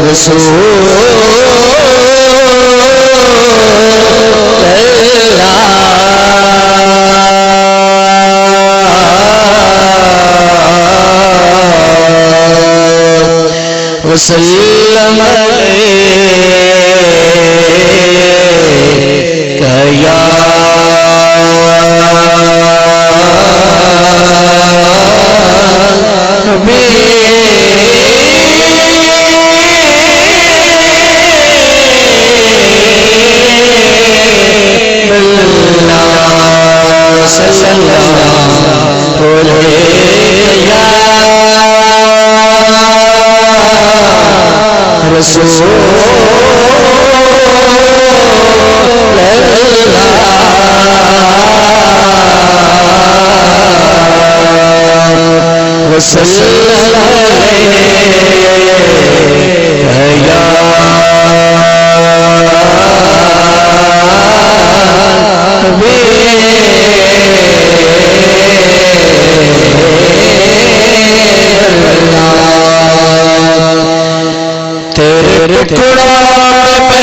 رسول وسلم عليك يا نبي الله صلى الله عليه يا رسول الله وسلم عليك يا نبي تیرے ٹکڑوں پہ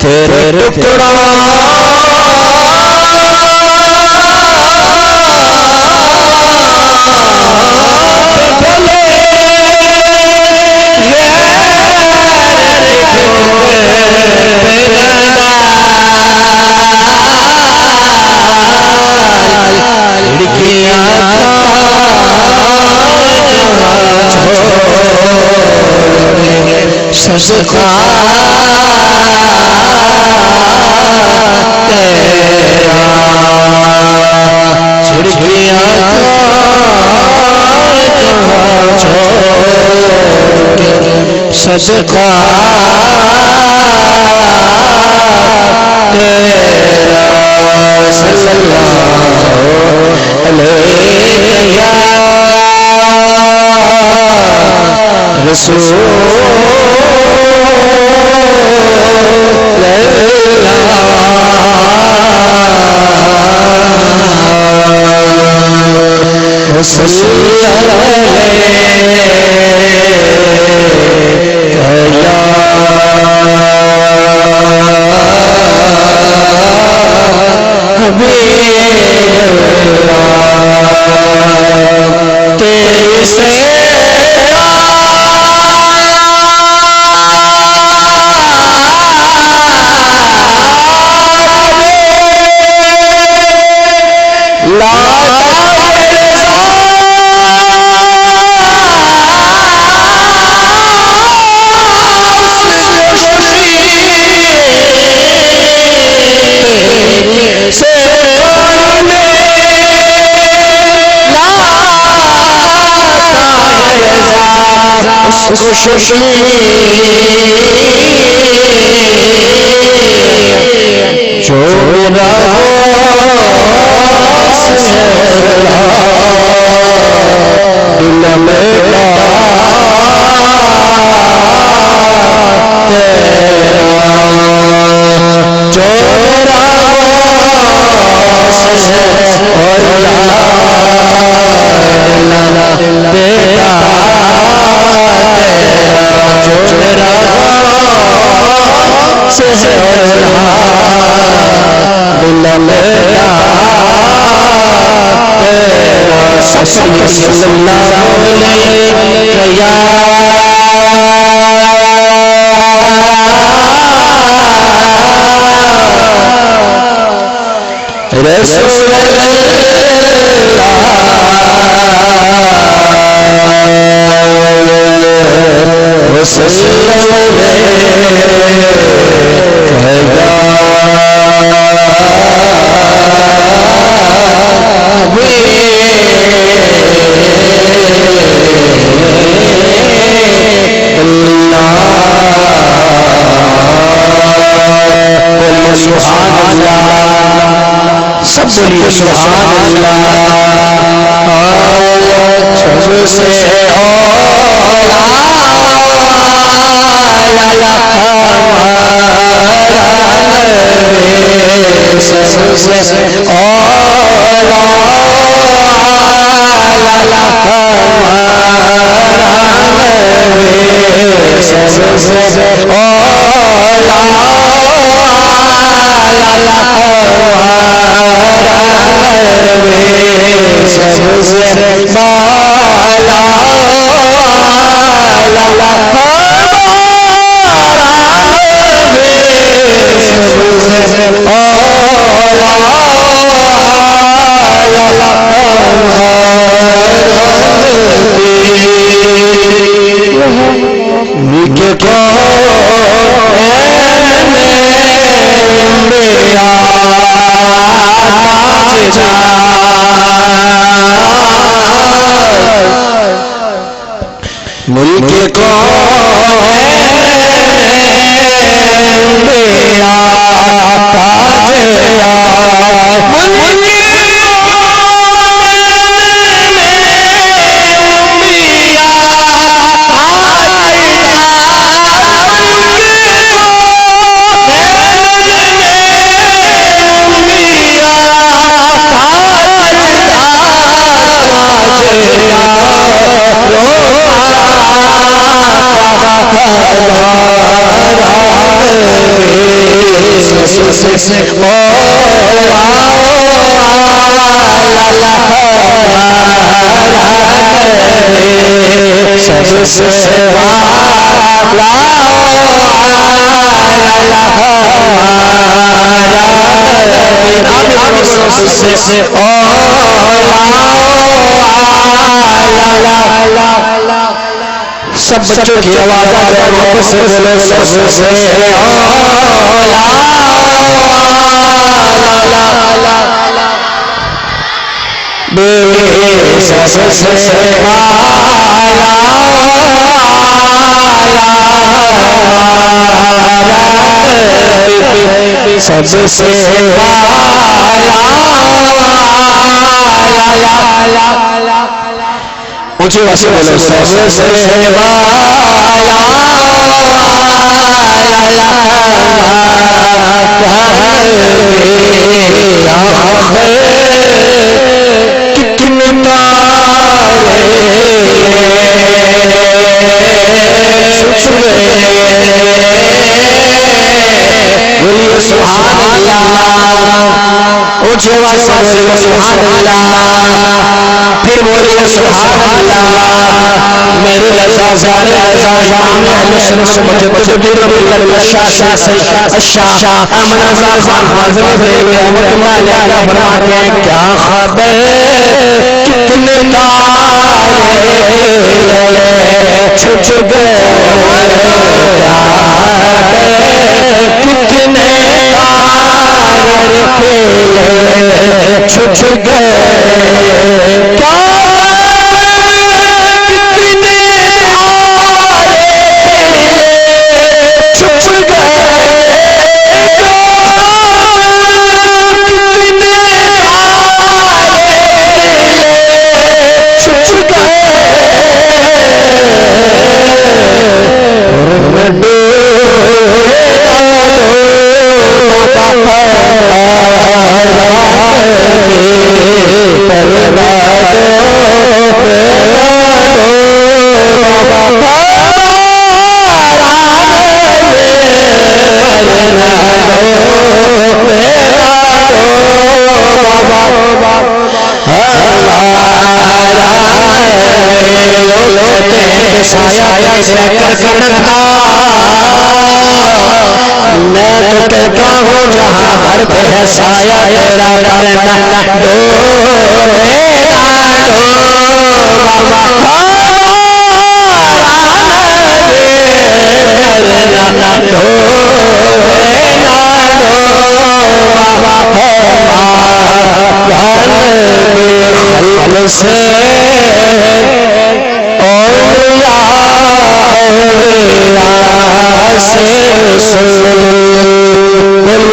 تیرے ٹکڑوں صدقہ تیرا چھڑکیاں صدقہ تیرا صلی اللہ علیہ یا رسول صلی جو میرا دل میرا جو میرا صلی اللہ علیہ یا رسول اللہ وسلم سبحان سب بولیے سبحان اللہ سب سے اولا سب سے اولا ملک کو سب بچوں کی آواز سے بولے سب سے اونچی آواز سے بولو سب سے پھر بولیے سبحان اللہ میرے رضا زارے رضا جان اہل سنت مجدد رب الشاہ امن رضا خان حاضر ہوئے رحمت اللہ علیہ فرماتے ہیں کیا خبر کتنے تارے چھٹ گئے کتنے تارے چھٹ گئے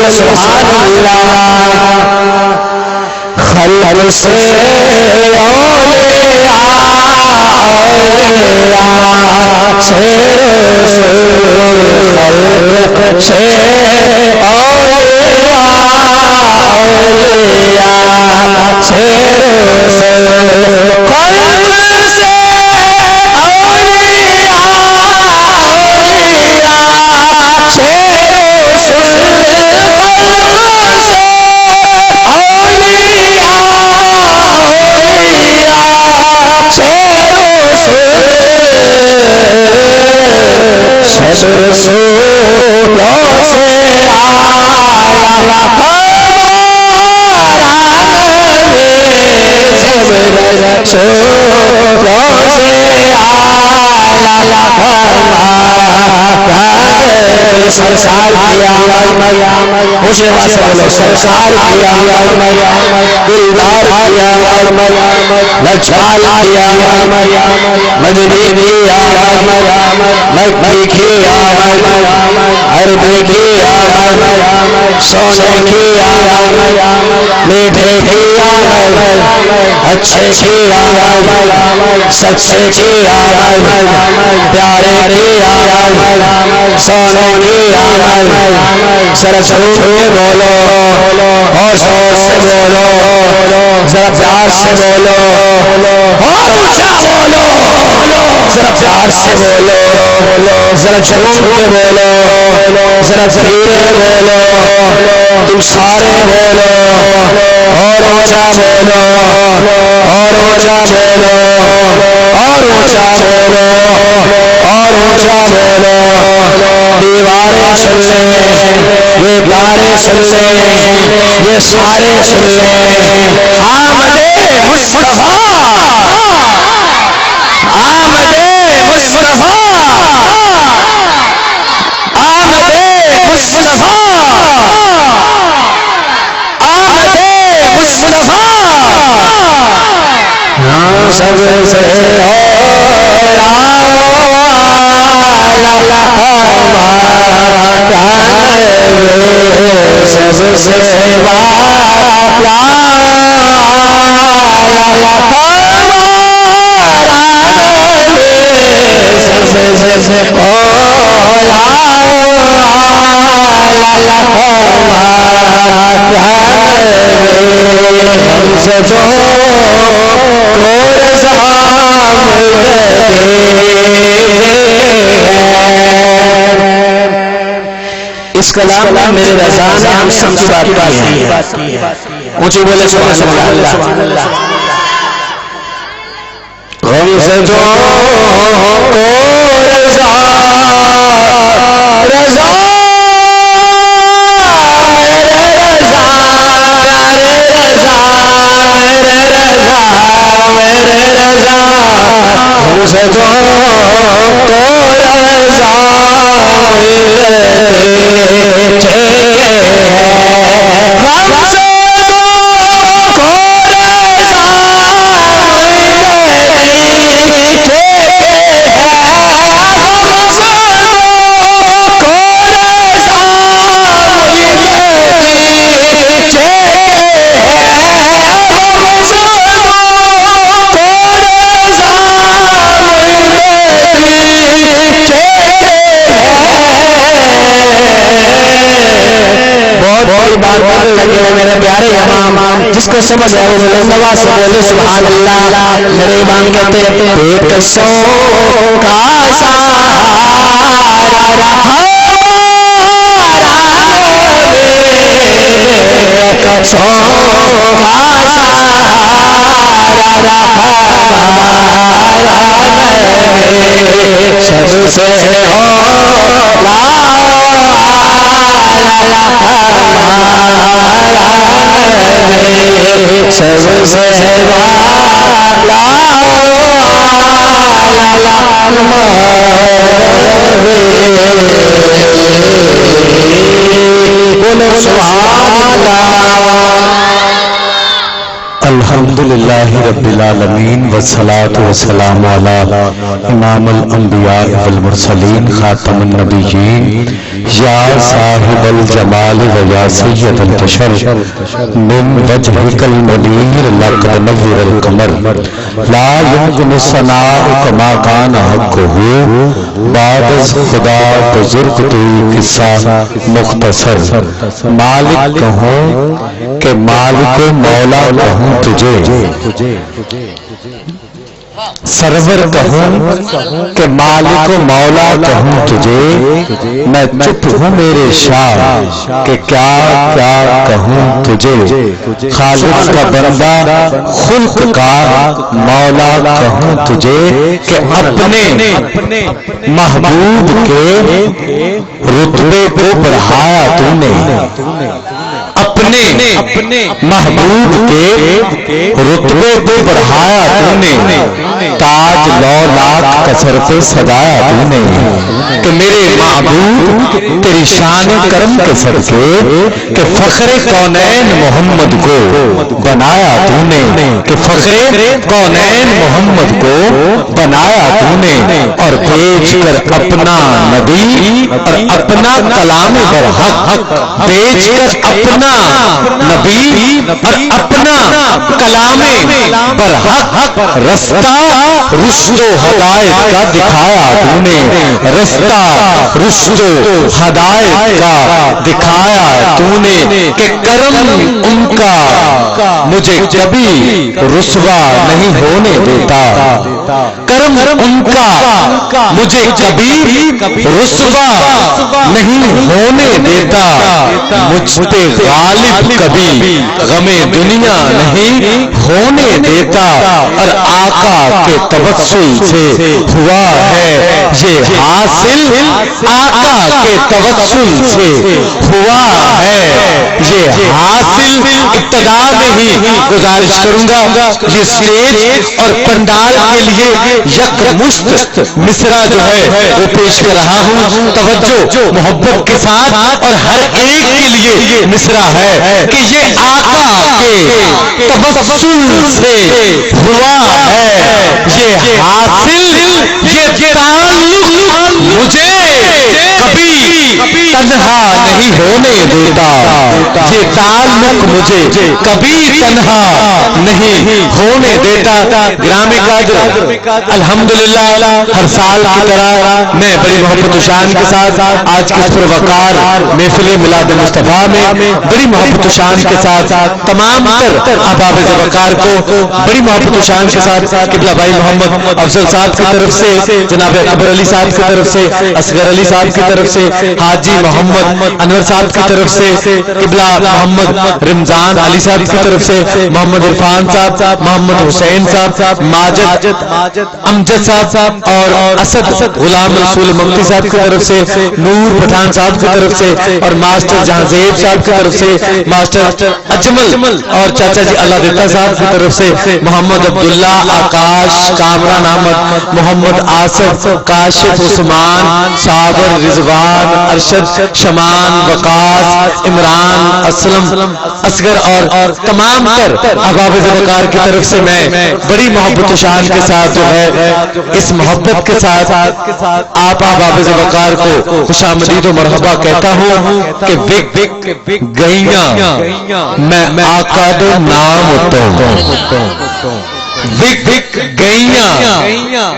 سبحان اللہ سے اولیاء سے خلق سے سرسار کیا خوشی واسے بولو سرسار کیا دلدار کیا لچھال کیا مجدی کیا مکی کیا عربی کیا سونے کیا میٹھے کیا اچھے کیا سچے کیا پیارے کیا سونے کیا ذرا شروع میں بولو اور شور سے بولو ذرا پیار سے بولو اور اونچا بولو ذرا پیار سے بولو ذرا شروع میں بولو ذرا دھیرے بولو تم سارے بولو اور اونچا بولو اور اونچا بولو اور اونچا بولو اور اونچا بولو دیواریں سن لیں یہ پیارے سن لیں یہ سارے سن لیں آمد مصطفیٰ آمد مصطفیٰ آمد مصطفیٰ آمد مصطفیٰ سب سے اس کلام میں میرے رضا نے ہم سب کی بات کی ہے اونچی بولے سبحان اللہ غم سے جو کو رضا رضا غم سے جو کو رضا جس کو سمجھ آئے انہوں نے نواز سے بولے سبحان اللہ میرے امام کہتے ہیں ایک سو کا سہارا ایک سو کا سہارا سب سے ہو سب سے بولو سبحان اللہ الحمد الحمدللہ رب العالمین والصلاة والسلام علی امام الانبیاء والمرسلین خاتم النبیین یا صاحب الجمال و یا سید البشر من وجهک المنیر لقد نور القمر لا یمکن الثناء کما کان حقہ بعد از خدا بزرگ تو قصہ مختصر مالک کہوں کہ مالک و مولا کہوں تجھے سرور کہوں کہ مالک و مولا کہوں تجھے میں چپ ہوں میرے شاہ کہ کیا کیا کہوں تجھے خالق کا بندہ خلق کا مولا کہوں تجھے کہ اپنے محبوب کے رتبے کو بڑھایا تو نے اپنے محبوب کے رتبے کو بڑھایا تو نے تاج لو لاکھ کسر پہ سجایا تو نے کہ میرے محبوب تیری شان کرم کے صدقے کہ فخر کونین محمد کو بنایا تو نے کہ فخر کونین محمد کو بنایا تو نے اور بیچ کر اپنا نبی اور اپنا کلام برحق بیچ کر اپنا نبی اور اپنا کلام برحق رستہ رشد و ہدایت کا دکھایا تو نے رستہ رشد و ہدایت کا دکھایا تو نے کہ کرم ان کا مجھے کبھی رسوا نہیں ہونے دیتا کرم ان کا مجھے کبھی رسوا نہیں ہونے دیتا مجھ پہ غالب کبھی غم دنیا نہیں ہونے دیتا اور آقا کے توسل سے ہوا ہے یہ حاصل آقا کے توسل سے ہوا ہے یہ حاصل ابتدا میں ہی گزارش کروں گا یہ اسٹیج اور پنڈال کے لیے یک مشت مصرع جو ہے وہ پیش کر رہا ہوں توجہ محبت کے ساتھ اور ہر ایک کے لیے مصرع ہے کہ یہ آقا کے توسل سے ہوا ہے یہ حاصل یہ تعلق مجھے کبھی تنہا نہیں ہونے دیتا یہ تعلق مجھے کبھی تنہا نہیں ہونے دیتا گرام قادر الحمدللہ ہر سال کی طرح میں بڑی محبت و شان کے ساتھ آج کے پروقار محفل میلاد مصطفیٰ میں بڑی محبت و شان کے ساتھ تمام تر احباب وقار کو بڑی محبت و شان کے ساتھ قبلہ بھائی محمد افضل صاحب کی طرف سے جناب اکبر علی صاحب کی طرف سے اصغر علی صاحب کی طرف سے حاجی محمد انور صاحب کی طرف سے قبلہ محمد رمضان علی صاحب کی طرف سے محمد عرفان صاحب محمد حسین صاحب ماجد امجد صاحب اور اسد غلام رسول ممتی صاحب کی طرف سے نور پٹھان صاحب کی طرف سے اور ماسٹر جہاں زیب صاحب کی طرف سے ماسٹر اجمل اور چاچا جی اللہ دیتا صاحب کی طرف سے محمد عبداللہ آکاش کامران احمد محمد آصف کاشف عثمان صابر رضوان ارشد شمان وقاص عمران اسلم اصغر اور تمام تر احباب وقار کی طرف سے میں بڑی محبت و شان کے ساتھ جو ہے اس محبت کے ساتھ آپ احباب وقار کو خوش آمدید و مرحبا کہتا ہوں کہ بک گئیاں میں آقا دے نام تو بک گئیاں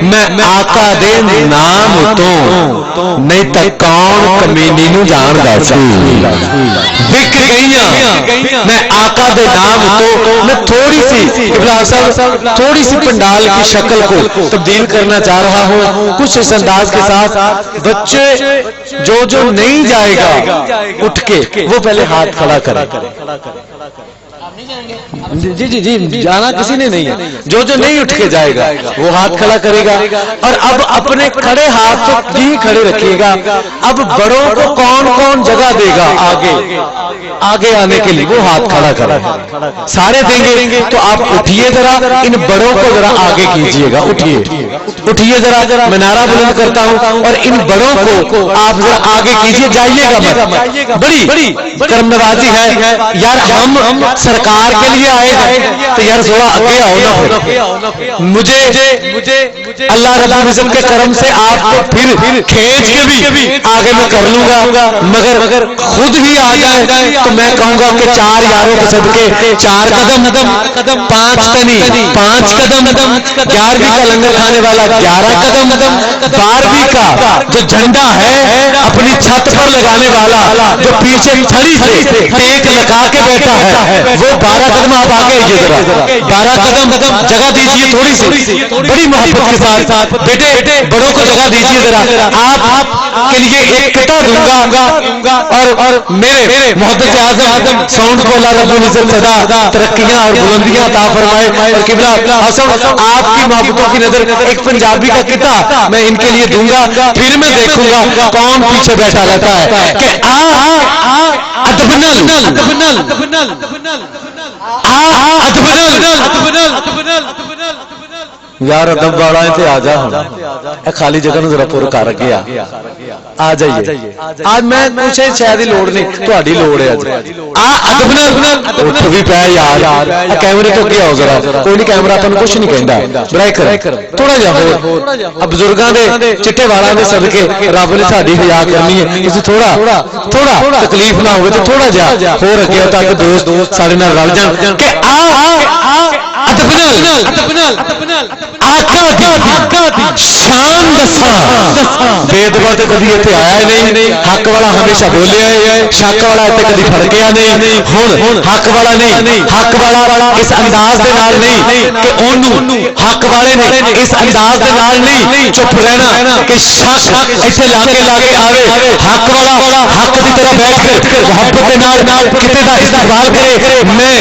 میں آقا دے نام تو نہیں تا کون کمینی نو جان دا سی بک گئیاں میں آقا دے نام تو میں تھوڑی سی ابراہیم صاحب تھوڑی سی پنڈال کی شکل کو تبدیل کرنا چاہ رہا ہوں کچھ اس انداز کے ساتھ بچے جو نہیں جائے گا اٹھ کے وہ پہلے ہاتھ کھڑا کرے جی جی جی جانا کسی نے نہیں ہے جو نہیں اٹھ کے جائے گا وہ ہاتھ کھڑا کرے گا اور اب اپنے کھڑے ہاتھ تو ہی کھڑے رکھیے گا اب بڑوں کو کون کون جگہ دے گا آگے آگے آنے کے لیے وہ ہاتھ کھڑا کرے. سارے دیں گے تو آپ اٹھیے ذرا, ان بڑوں کو ذرا آگے کیجئے گا. اٹھیے ذرا, میں نعرہ بلند کرتا ہوں اور ان بڑوں کو آپ ذرا آگے کیجئے. جائیے گا بڑی کرم نوازی ہے یار, ہم سرکار کے لیے آئے ہیں تو یار تھوڑا آگے آؤ نا. مجھے اللہ رب العزت کے کرم سے آپ کو پھر کھینچ کے بھی آگے میں کر لوں گا, مگر خود ہی آ جائے تو میں کہوں گا کہ 4 یاروں کے صدقے 4 قدم 5 تنی 5 قدم 11ویں کا لنگر کھانے والا 11 قدم 12ویں کا جو جھنڈا ہے اپنی چھت پر لگانے والا جو پیچھے تھڑی سے ٹیک لگا کے بیٹھا ہے وہ 12 قدم آپ آگے آئیے ذرا. 12 قدم جگہ دیجیے تھوڑی سی, بڑی محبت کے ساتھ. بیٹے بڑوں کو جگہ دیجیے ذرا. آپ کے لیے ایک قطعہ دوں گا اور میرے محدث اعظم ساؤنڈ کو اللہ رب العزت صدا ترقیاں اور بلندیاں عطا فرمائے. اور قبلہ حسن آپ کی محبتوں کی نظر ایک پنجابی کا قطعہ میں ان کے لیے دوں گا, پھر میں دیکھوں گا کون پیچھے بیٹھا رہتا ہے کہ یار ادب والا تے آ جا, خالی جگہ نو ذرا پر کر گیا آ جائیے. آج میں پوچھے شاید لوڑ نہیں, تہاڈی لوڑ ہے. ادب نال اٹھ بھی پے یار, کیمرے تو کیا ہو ذرا. کوئی نہیں کیمرہ اپن کچھ نہیں کہندا, برائے کر تھوڑا جا ہو. بزرگاں دے چٹے والاں دے صدقے رب نے ساڈی حیا کرنی ہے. تسی تھوڑا تکلیف نہ ہوے تے تھوڑا جا ہو رکھیا تاکہ دوست سارے نال رل جان کہ آقا دی شان دساں. بے دبا تے کبھی اتنے آیا نہیں, حق والا ہمیشہ بولیا ہے, شک والا اتنے کبھی پھڑکیا نہیں. ہن حق والا نہیں, حق والا اس انداز دے نال نہیں کہ اونوں حق والے نے اس انداز دے نال نہیں چپ رہنا کہ شک ایتھے لاگے آوے. حق والا حق دی طرح بیٹھ کر محبت دے نال کتے دا استقبال کرے. میں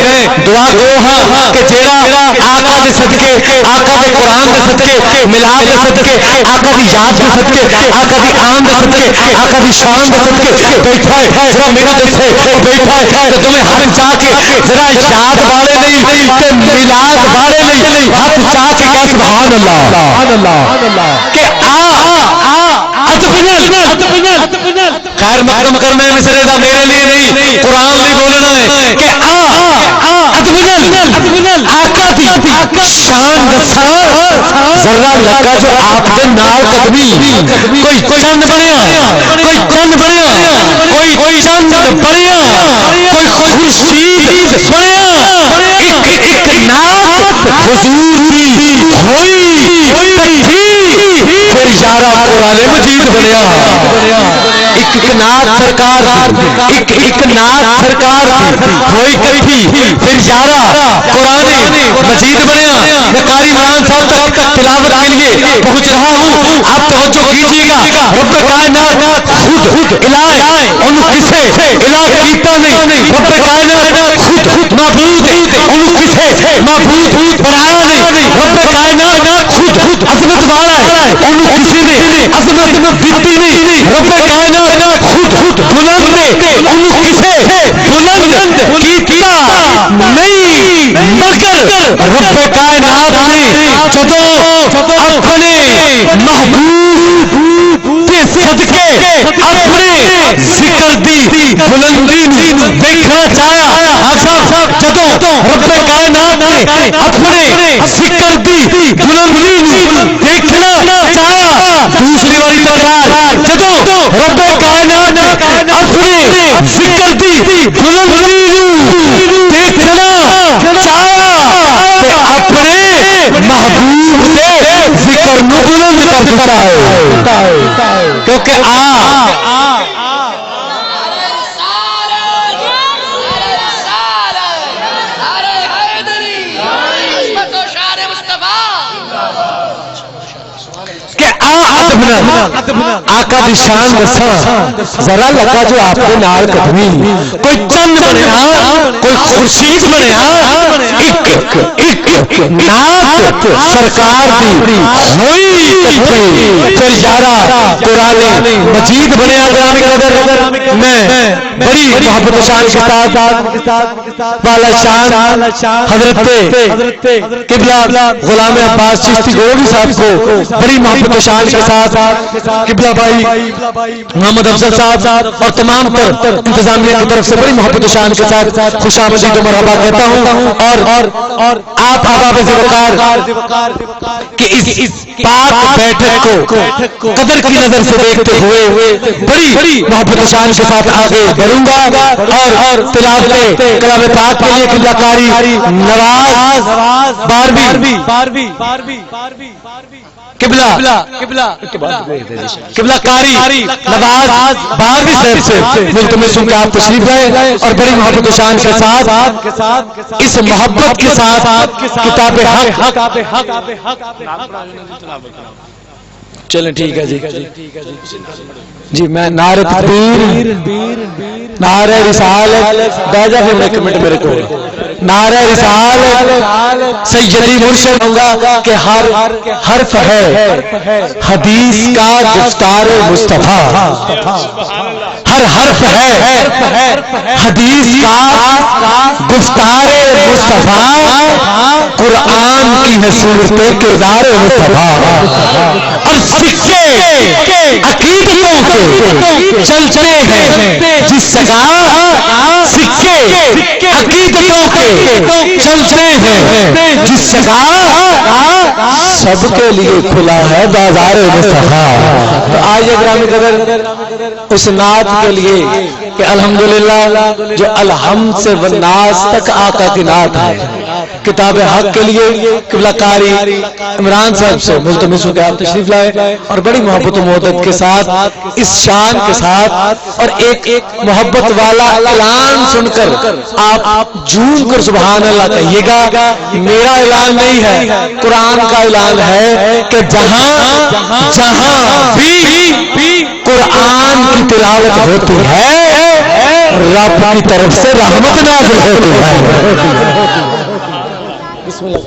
دعا گو ہاں کہ جیڑا آقا دے صدقے, آقا دے قرآن دے صدقے, ملاد دے صدقے, آقا دی یاد دے صدقے, آقا دی آن دے صدقے, آقا دی شان دے صدقے بیٹھا ہے ذرا میرا دسے بیٹھا ہے تو تمہیں ہاتھ چاہ کے ذرا یاد والے نہیں تے ملاد والے نہیں ہاتھ چاہ کے کہہ سبحان اللہ کہ خیر مقدم کرنا ہے مصرے دا میرے لیے نہیں, قرآن نہیں بولنا ہے کہ آقا دی شان دساں ذرا لگا جو آپ دے نال قدمی. کوئی چند بنیا, کوئی چند بنیا, کوئی خورشید بنیا, ایک نعت حضور دی ہوئی پھر یارا قرآن مجید بنیا. ایک نعت سرکار ہوئی کٹھی پھر یارا قرآن مجید بنیا. میں قاری عمران صاحب تک تلاوت کے لیے پہنچ رہا ہوں, آپ توجہ کیجیے گا. رب کائنات خود الہ انہوں کسے الہ کیتا نہیں, رب کائنات خود معبود انہوں کسے معبود بنایا نہیں. رب کائنات خود عظمت والا ہے, انہوں کسی نے عظمت دیتی نہیں. رب کائنات خود بلند ہے, انہوں کسے بلند کیتا نہیں. مگر رب کائنات نے جدو اپنے محبوب کے صدقے اپنے ذکر دی بلندی دیکھنا چاہیا. جدو رب کائنات نے اپنے ذکر دی بلندی دیکھنا چاہیا. دوسری والی تکرار, جدو رب کائنات اپنے ذکر دی بلندی دیکھنا چاہیا تے اپنے محبوب دے ذکر نو بلند کرتا ہے. کیونکہ آقا دی شان دساں ذرا لگا جو آپ کے نال قدمی. کوئی چند بنیا, کوئی خورشید بنیا, ایک نعت سرکار دی ہوئی کٹھی پھر یارا قرآن مجید بنیا گرامی قدر میں بڑی محبت شان کے ساتھ والا شان حضرت قبلہ غلام عباس چشتی گولوی صاحب کو بڑی محبت شان کے ساتھ قبلہ بھائی محمد افضل صاحب اور تمام تر انتظامیہ کی طرف سے بڑی محبت شان کے ساتھ خوش آمدید و مرحبا کہتا ہوں اور آپ احباب ذوالوقار کہ اس پاک بیٹھک کو قدر کی نظر سے دیکھتے ہوئے بڑی محبت شان کے ساتھ آگے بڑھوں گا اور تلاوت کلام پاک کے لیے قبلہ کاری نواز 12ویں قبلہ کاری نواز 12ویں صاحب سے ملتمس ہوں کہ آپ تشریف لائے اور بڑی محبت شان کے ساتھ اس محبت کے ساتھ کتاب حق چلیں ٹھیک ہے جی میں نعرہ تکبیر نعرہ رسالت بیجا پھر ایک منٹ میرے کو نعرہ رسالت سیدی مرشد ہوگا کہ ہر حرف ہے حدیث کا گفتار مصطفیٰ ہر حرف ہے حدیث کا گفتار مصطفیٰ قرآن کی ہے صورت کردار مصطفیٰ اور سکے عقیدتوں کے چلتے ہیں جس جگہ سکے عقیدتوں کے چلتے ہیں جس جگہ سب کے لیے کھلا ہے بازار مصطفیٰ. تو آج گرامی قدر اس نعت کے لیے کہ الحمدللہ جو الحمد سے والناس تک آقا کی نعت ہے کتاب حق کے لیے قبلہ کاری عمران صاحب سے ملتمس ہو کہ آپ تشریف لائے اور بڑی محبت و محبت کے ساتھ اس شان کے ساتھ اور ایک محبت والا اعلان سن کر آپ جھوم کر سبحان اللہ کہیے گا. میرا اعلان نہیں ہے قرآن کا اعلان ہے کہ جہاں جہاں بھی قرآن کی تلاوت ہوتی ہے رب کی طرف سے رحمت نازل ہوتی ہے. بسم اللہ.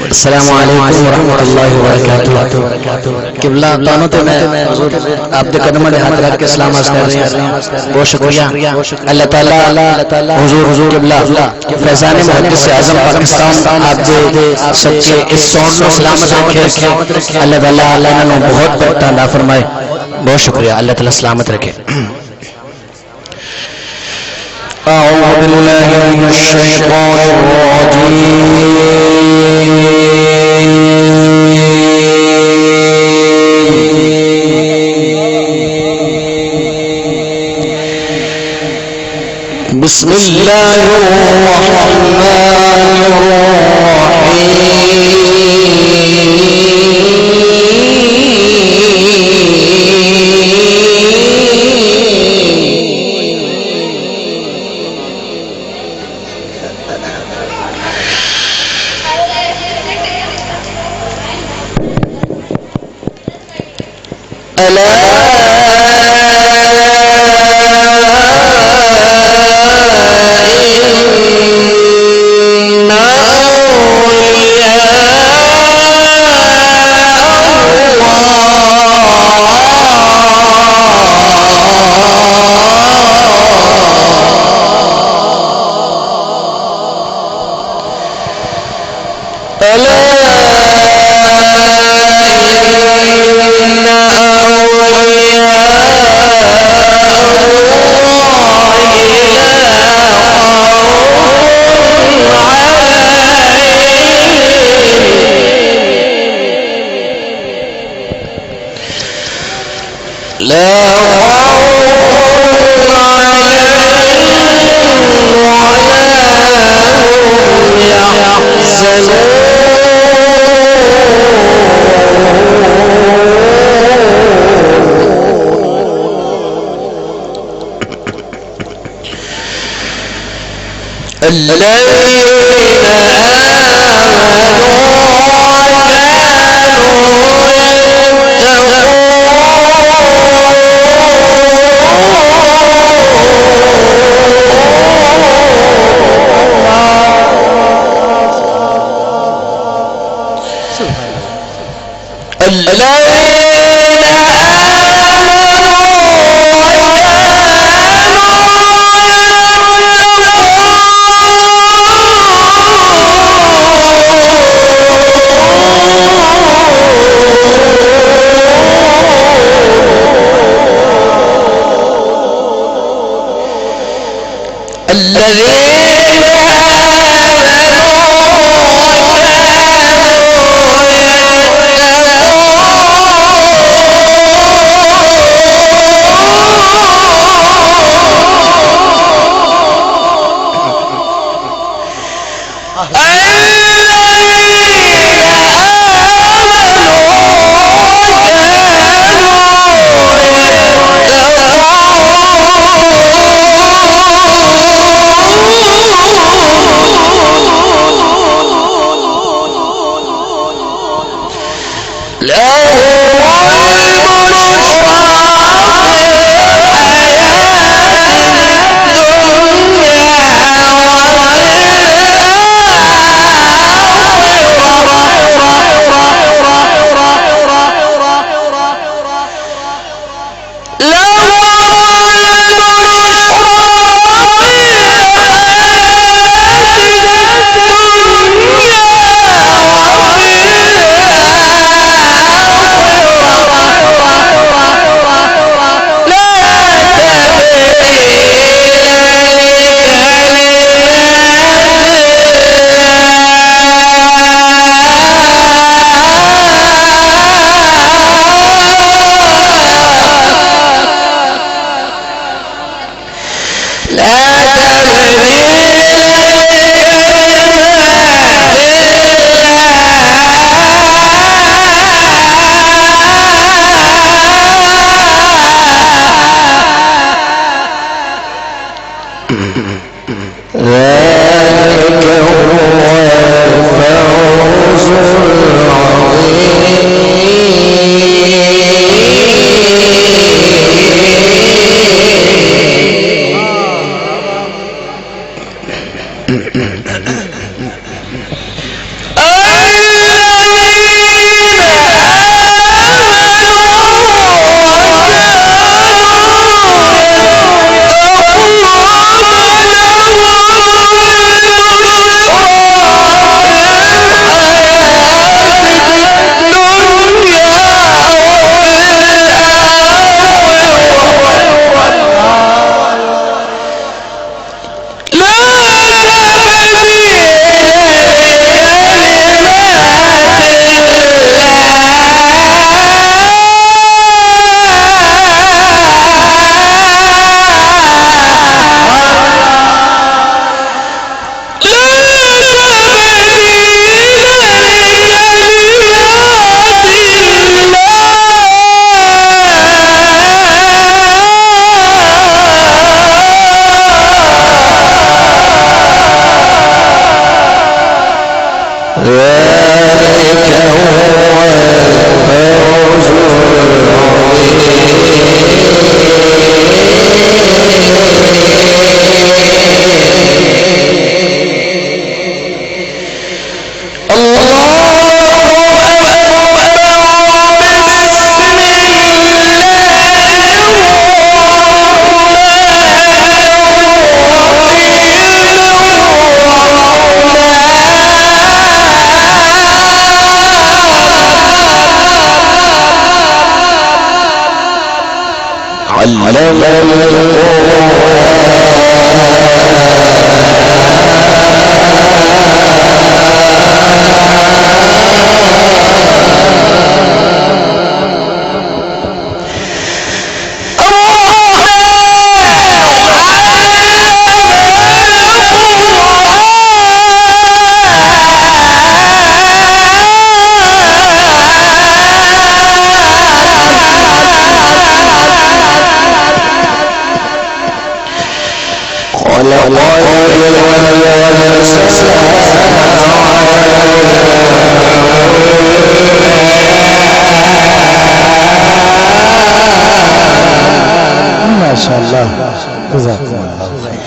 السلام علیکم ورحمۃ اللہ وبرکاتہ. قبلہ دونوں تے میں آپ دے قدماں دے ہاتھ رکھ کے سلام عرض کر رہے ہیں. بہت شکریہ اللہ تعالی حضور قبلہ فیضان محدث اعظم پاکستان آپ دے سب کے اس سون نو سلامت رکھے. اللہ تعالی اللہ نے بہت برکت عطا فرمائے. بہت شکریہ اللہ تعالی سلامت رکھے. أعوذ بالله من الشيطان الرجيم. بسم الله الرحمن الرحيم. الذين آمنوا ما شاء الله جزاكم الله خير.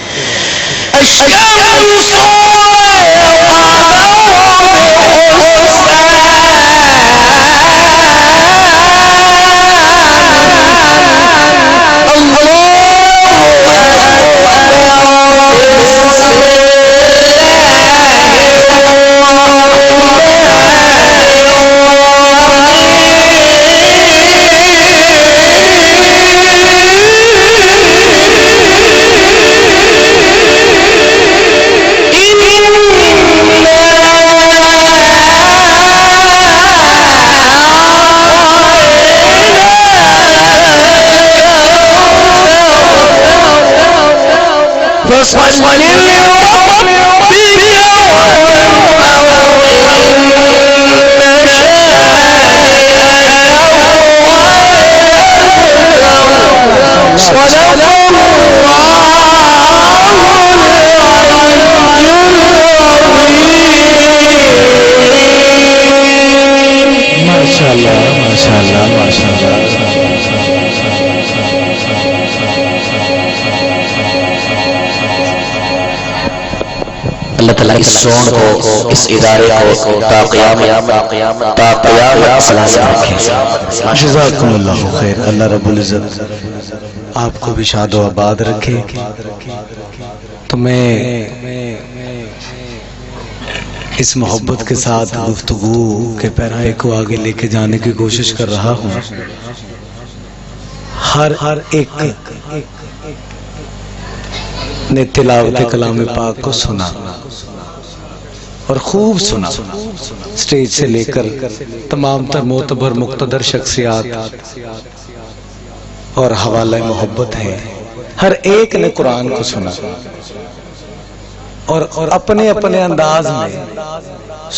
الشمس اللہ تعالیٰ اس زون کو، اس ادارے کو تا قیامت سلامت رکھے. جزاکم اللہ خیر. اللہ رب العزت آپ کو بھی شاد و آباد رکھے. تو میں اس محبت کے ساتھ گفتگو کے پیرائے کو آگے لے کے جانے کی کوشش کر رہا ہوں. ہر ایک نے تلاوت کلام پاک کو سنا اور خوب سنا. سٹیج سے لے کر تمام تر معتبر مقتدر شخصیات اور حوالہ محبت ہے، ہر ایک نے قرآن کو سنا اور اپنے اپنے انداز میں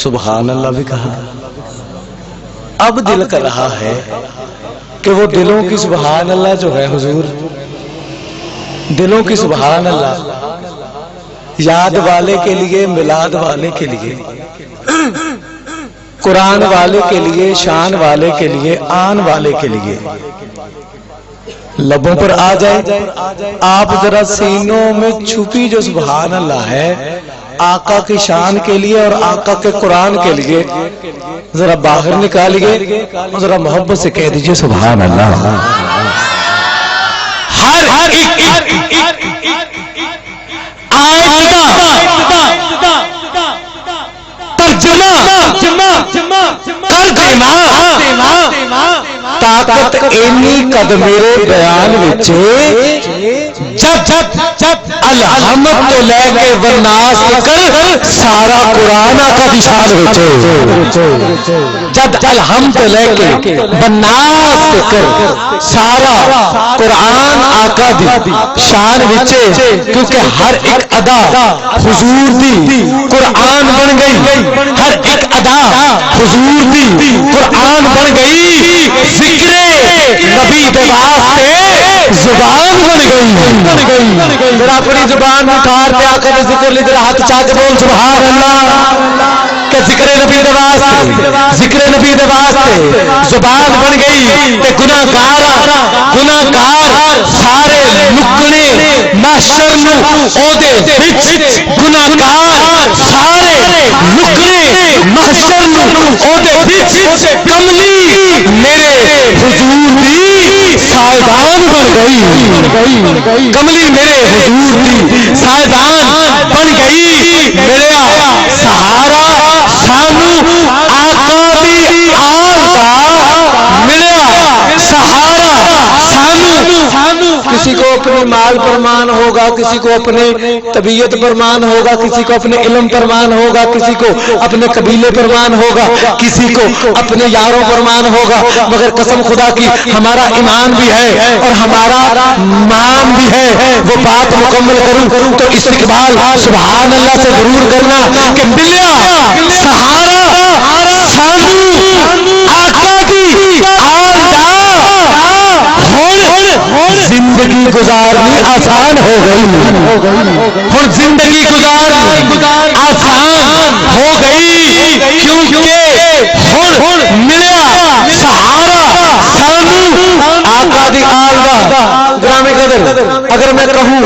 سبحان اللہ بھی کہا. اب دل کر رہا ہے کہ وہ دلوں کی سبحان اللہ جو ہے حضور، دلوں کی سبحان اللہ یاد والے کے لیے، میلاد والے کے لیے، قرآن والے کے لیے، شان والے کے لیے، آن والے کے لیے لبوں پر آ جائے. آپ ذرا سینوں میں چھپی جو سبحان اللہ ہے آقا کی شان کے لیے اور آقا کے قرآن کے لیے ذرا باہر نکالیے اور ذرا محبت سے کہہ دیجئے سبحان اللہ. ہر طاقت اینی قد میرے بیان وچے جب الحمد تو لے کے والناس کر سارا قرآن آقا دی شان وچے، جب الحمد تو لے کے والناس کر سارا قرآن آقا دی شان وچے، کیونکہ ہر ایک ادا حضور دی قرآن بن گئی، ہر ایک ادا حضور دی قرآن بن گئی. ذکر نبی دے واسطے زبان بن گئی. ذرا اپنی زبان اٹھار پہ آ کر ذکر لی، ذرا ہاتھ چاہ کے بول سبحان اللہ. کہ ذکر نبی دے واسطے، ذکر نبی دے واسطے زبان بن گئی. تے گناہگار سارے لکنے محشر نو او دے وچ، گناہگار سارے لکنے محشر نو او دے وچ کملی میرے حضور دی سائبان بن گئی. کملی میرے حضور دی سائبان بن گئی. میرے سہارا سانو آقا دی آل دا ملیا سہارا سانو. کسی کو اپنے مال پر مان ہوگا، کسی کو اپنے طبیعت پر مان ہوگا، کسی کو اپنے علم پر مان ہوگا، کسی کو اپنے قبیلے پر مان ہوگا، کسی کو اپنے یاروں پر مان ہوگا، مگر قسم خدا کی ہمارا ایمان بھی ہے اور ہمارا مان بھی ہے. وہ بات مکمل کروں تو استقبال سبحان اللہ سے ضرور کرنا کہ ملیا سہارا سانو آقا دی آل دا. زندگی گزارنی آسان ہو گئی، اور زندگی گزارنی آسان ہو گئی کیونکہ ملیا سہارا سانو آقا دی آل دا. گرامی قدر اگر میں کہوں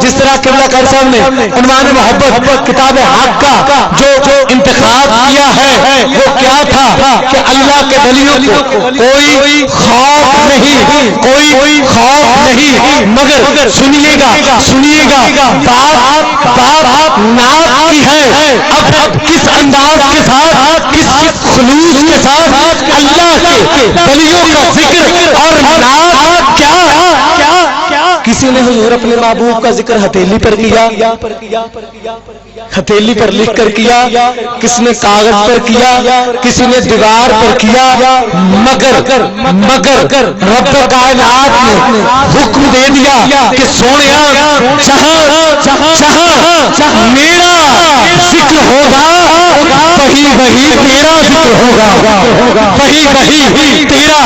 جس طرح قبلہ کار صاحب نے عنوان محبت کتاب حق کا جو انتخاب کیا ہے وہ کیا تھا کہ اللہ کے ولیوں کو کوئی خوف نہیں، کوئی خوف نہیں، مگر سنیے گا بات نعت کی ہے. اب کس انداز کے ساتھ، کس خلوص کے ساتھ اللہ کے ولیوں کا ذکر اور نعت کیا. کسی نے حضور اپنے محبوب کا ذکر ہتھیلی پر کیا، ہتھیلی پر لکھ کر کیا، کس نے کاغذ پر کیا، کسی نے دیوار پر کیا، مگر رب کائنات نے حکم دے دیا کہ سونیا جہاں میرا ذکر ہوگا وہی تیرا ذکر ہوگا، وہی تیرا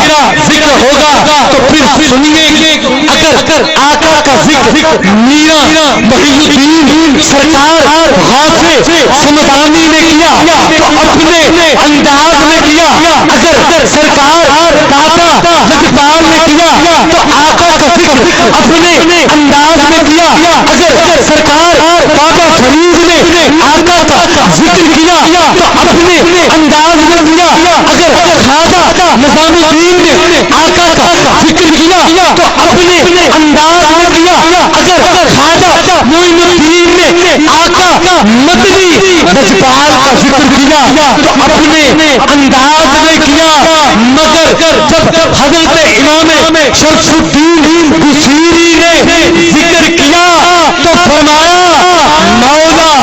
ذکر ہوگا. تو پھر سنیے اگر آقا کا ذکر میرا محی الدین سرکار غوث سمدانی نے کیا تو اپنے انداز میں کیا. اگر سرکار داتا لجپال نے کیا تو آقا کا ذکر اپنے انداز میں کیا. اگر سرکار بابا فرید نے آقا ذکر کیا تو اپنے انداز میں کیا. اگر خواجہ نظام الدین نے آقا کا ذکر کیا تو اپنے انداز میں کیا. اگر خواجہ معین الدین نے آقا مدنی نجبال کا ذکر کیا تو اپنے انداز میں کیا. مگر جب حضرت امام شمس الدین بصیری نے ذکر کیا تو فرمایا مولا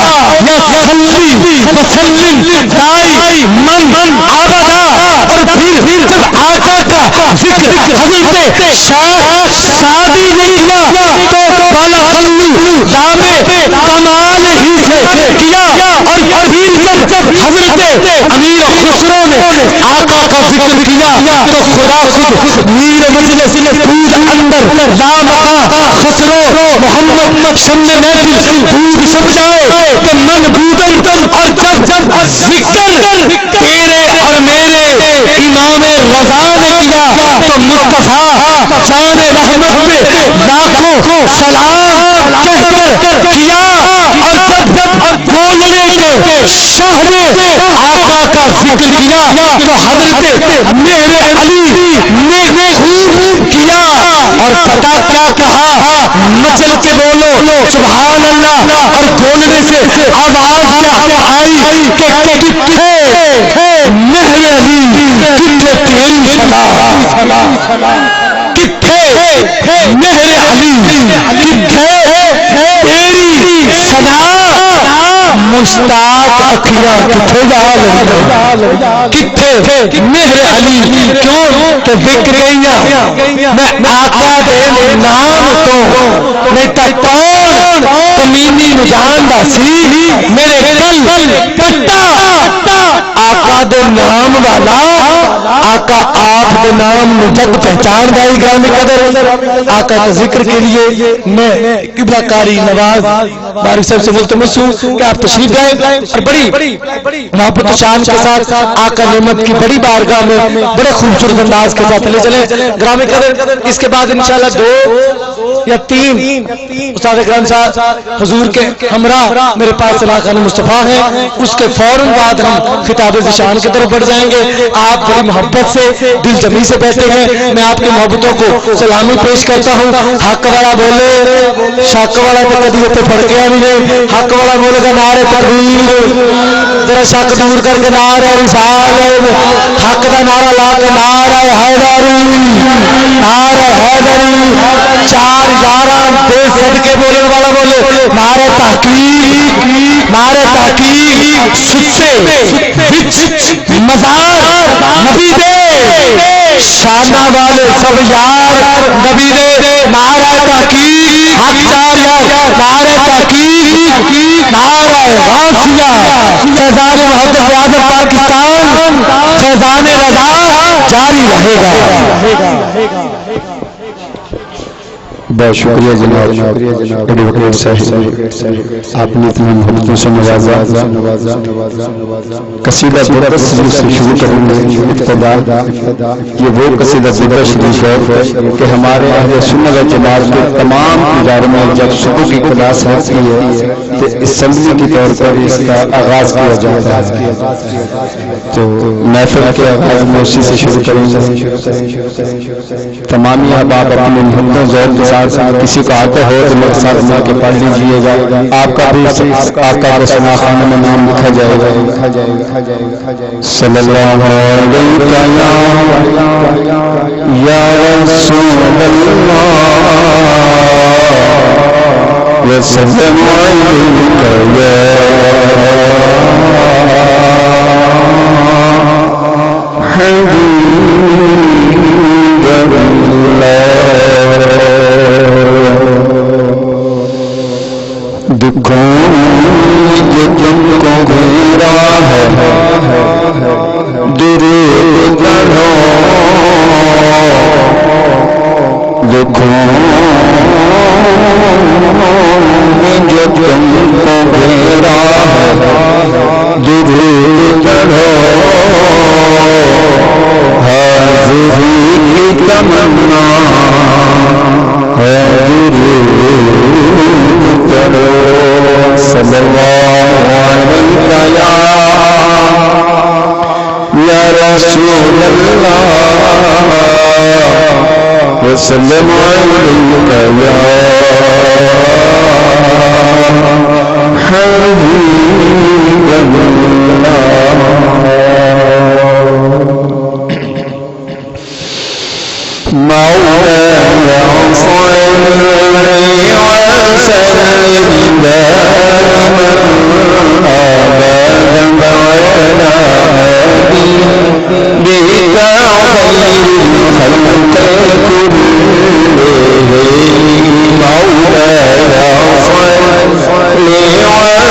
یا صلی وسلم دائماً ابدا. اور پھر جب آقا کا ذکر حضرت شاہ سعدی نے کیا تو بالا خلو دامے کمال ہی سے کیا. اور پھر جب حضرت امیر خسرو نے آقا کا ذکر کیا تو خدا خود میر مجلس پوز اندر لامقا خسرو محمد شم محفل پوز سمجھائے کہ من بودن. اور جب ذکر تیرے اور میرے امام رضا نے کیا تو مصطفیٰ جان رحمت میں لاکھوں سلام کہہ کر کیا. اور جب بولنے کے شاہ نے آقا کا ذکر کیا تو حضرت میرے علی نے خوب کیا. اور پتا کیا کہا, مچل کے بولو سبحان اللہ. اور بولنے سے آواز کیا آئی کہ کتنے مہر علی کتنے تیری صلاح, کتنے مہر علی کتنے تیری صلاح. مشتاق اکھیاں کتھے جا کتھے مہر علی کیوں کہ ذکر گئیاں میں آقا دے نام تو نہیں تا کون کمینی نجان دا سی میرے کل پٹا آقا دے نام والا. آقا آپ دے نام جگ پہچان گائی گرامی قدر. آقا کا ذکر کے لیے میں قبلہ کاری نواز باری صاحب سے ملتمس ہوں کہ آپ تشریف لائیں اور بڑی محبت و شان کے ساتھ آقا نعمت کی بڑی بارگاہ میں بڑے خوبصورت انداز کے ساتھ لے چلیں گرامی قدر. اس کے بعد انشاءاللہ 2 یا 3 استاد اکرم صاحب حضور کے ہمراہ میرے پاس خان مصطفیٰ ہیں. اس کے فوراً بعد ہم خطاب ذیشان کی طرف بڑھ جائیں گے. آپ بڑی محبت سے دل جمی سے بیٹھے ہیں. میں آپ کی محبتوں کو سلامی پیش کرتا ہوں. حق والا بولے شک والا تو کبھی اتنے پڑھ گیا نہیں. حق والا بولے گا نعرہ تکبیر, ذرا شک دور کر کے نعرہ رسالت, حق کا نعرہ لا کے نعرہ حیدری, نعرہ حیدری. 4 یاران بے صدقے بولنے والا بولے نعرہ تحقیق, نعرہ تحقیق. سچے بچ مزار نبی دے شانہ والے سب یار نبی دے نعرہ تحقیق. حق 4 یار نعرہ تحقیق, نعرہ غوثیہ. فیضان محمد اعظم پاکستان, فیضان رضا جاری رہے گا. بہت شکریہ جناب ایڈوکیٹ صاحب, آپ نے اتنی محبتوں سے نوازا. قصیدہ برد شریف سے شروع کریں گے. ابتدا یہ وہ قصیدہ برد شریف ہے کہ ہمارے اہل سنت و جماعت کے تمام اداروں میں جب صبح کی کلاس ہوتی ہے تو اسمبلی کے طور پر اس کا آغاز کیا جاتا ہے. تو محفل کے آغاز میں اسی سے شروع کریں گے. تمام احباب اپنے محبتوں ذوق کے ساتھ کسی کو آتے ہو تو میرے ساتھ مل کے پڑھ لیجیے گا. آپ کا بھی آقا کے سنا خانے میں نام لکھا جائے گا. صلی اللہ علیہ یا رسول اللہ یا سلم علیکہ یا حبیب اللہ. دکھوں یہ تم کو گھیرا ہے درود پڑھو. دکھوں جو تم کو گھیرا ہے درود پڑھو. حاضری کی تمنا ہے درود پڑھو. صلی اللہ علیہ رسول الله وسلم عليك يا حبيب الله مولاي صل وسلم دائما ابدا على بك خير الخلق كلهم مولاي صل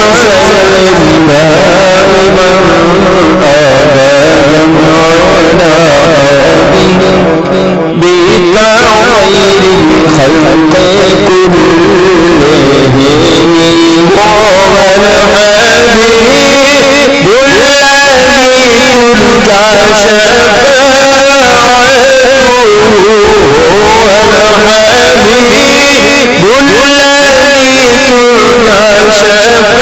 وسلم دائما ابدا على بك خير الخلق كلهم وهو الحبيب الذي تلك شفاعته وهو الحبيب الذي تلك شفاعته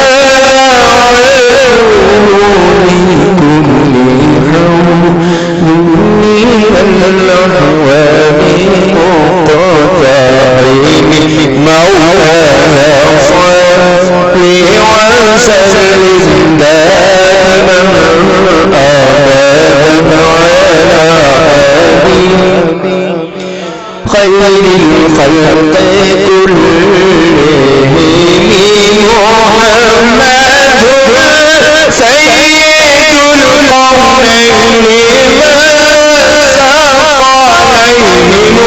لكل يوم الأهوال مقتطعين مولاي صل وسلم دائما أبدا على خير الخلق كلهم محمد سيد القرنين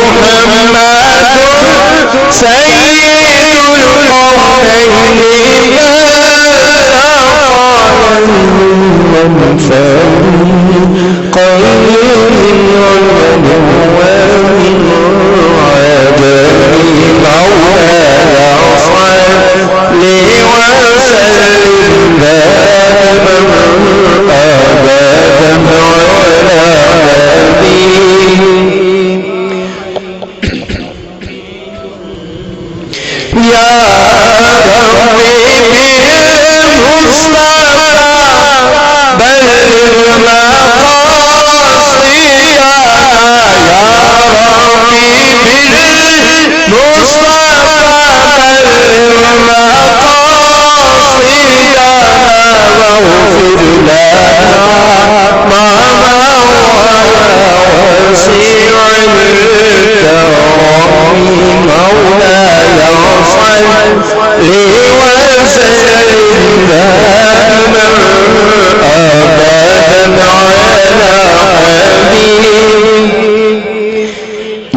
محمد سيد القرنين من قيم ومن عجل مولاي صل وسلم دائما ابدا على يا ربي بالمصطفى بلغ مقاصدنا يا ربي بالمصطفى بلغ مقاصدنا واغفر لنا ما وسع الكرم مولاي صل وسلم دائما ابدا على حبيب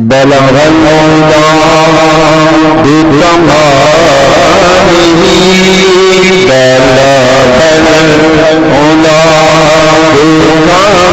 بلغ الهدى بكماله بلغ الهدى بكماله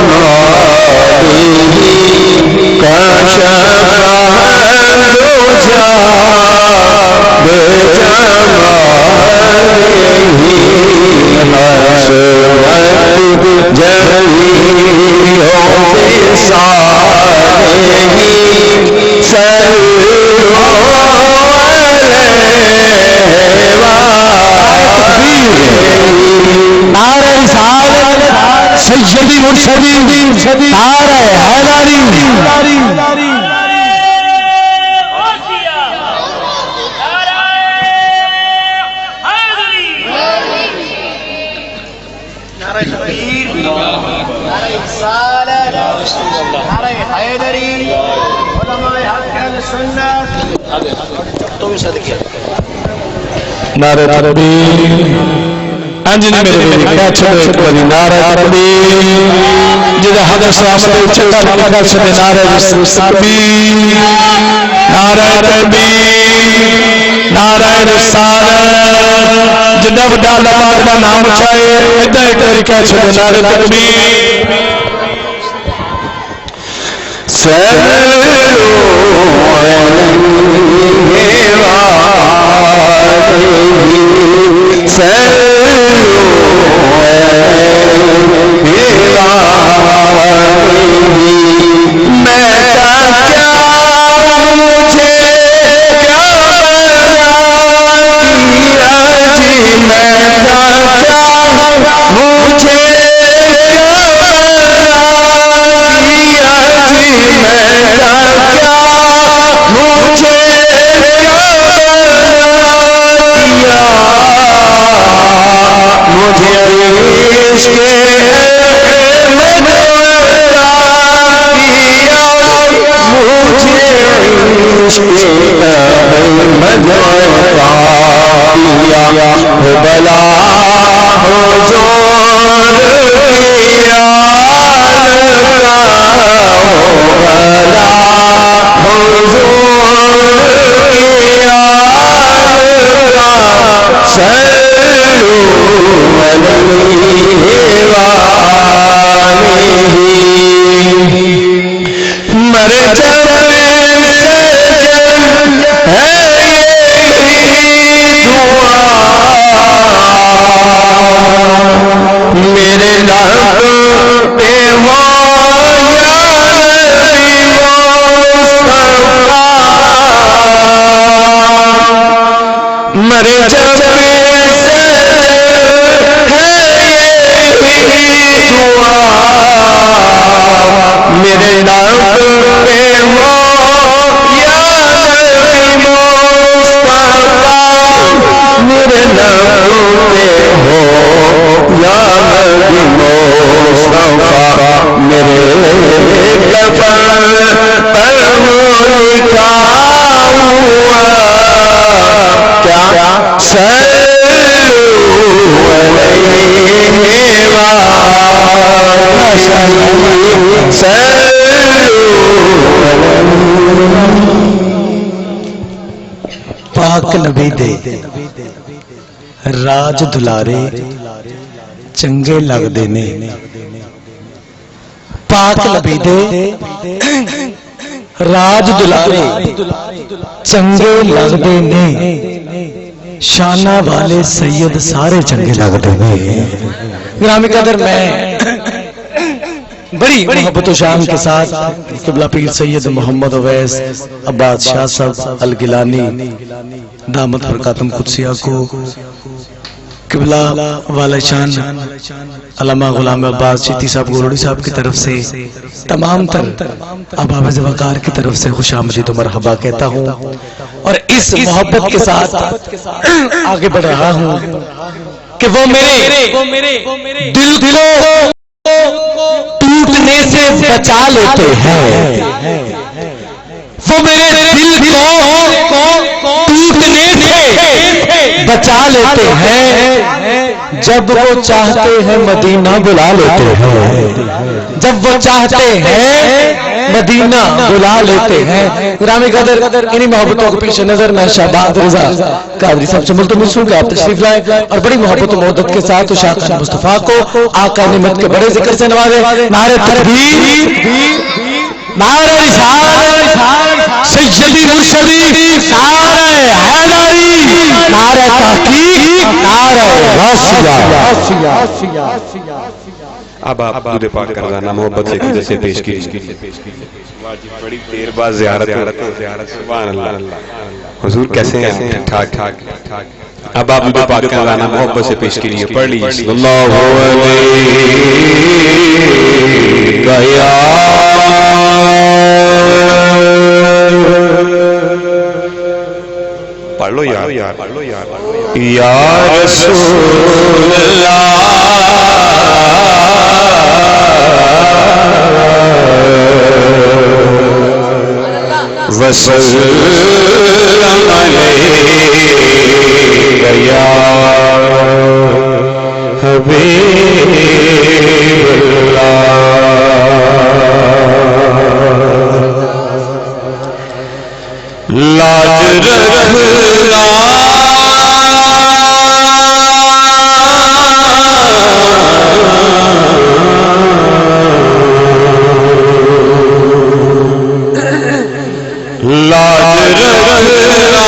حیدری علماء حق اہل سنت تو بھی صدقے نعرہ تکبیر انجنی میرے بیٹی کیا چھوڑے ایک باری نعرہ تکبیر جدہ حضرت صحابت چکا لکھا چھوڑے نعرہ تکبیر نعرہ تکبیر نعرہ رسالت جدہ وڈا لمات کا نام چاہے ادھا ایک طریقہ چھوڑے نعرہ تکبیر پاک نبی دے راج دلارے چنگے لگ دینے پاک نبی دے راج دلارے چنگے لگ دینے شانہ والے سید سارے چنگے لگ دینے گرامی قدر میں بڑی محبت و شان کے ساتھ قبلہ پیر سید محمد اویس عباس شاہ صاحب الگیلانی دامت برکاتم قدسیہ کو قبلہ والا شان علامہ غلام عباس چیتی صاحب گولوڑی صاحب کی طرف سے تمام تر احباب ذوقار کی طرف سے خوش آمدید و مرحبا کہتا ہوں اور اس محبت کے ساتھ آگے بڑھ رہا ہوں کہ وہ میرے دل کو ٹوٹنے سے بچا لیتے ہیں وہ میرے دل کو ٹوٹنے سے بچا لیتے ہیں جب وہ چاہتے ہیں مدینہ بلا لیتے ہیں جب وہ چاہتے ہیں مدینہ بلا لیتے ہیں گرامی قدر انہی محبتوں کو پیش نظر میں شہباز رضا قادری صاحب سے ملتمس ہوں کہ آپ تشریف لائیں اور بڑی محبت و محبت کے ساتھ شاقہ مصطفیٰ کو آقا نعمت کے بڑے ذکر سے نوازے نعرہ تکبیر نعرہ رسالت سیدی مرشدی نعرہ حیدری نعرہ تحقیق نعرہ غوثیہ اب آپ دودھ پاک کا گانا محبت سے قدر سے پیش کیجئے بڑی دیر بعد زیارت سبحان اللہ حضور کیسے ہیں ٹھاک اب آپ دودھ پاک کا گانا محبت سے پیش کیجئے پڑھ لیجئے صلی اللہ علیہ پڑھ لو یار یا رسول اللہ وسلم عليك يا حبيب اللہ لاج رکھنا لاج رکھنا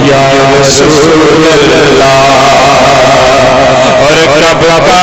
یا رسول اللہ اور کب کا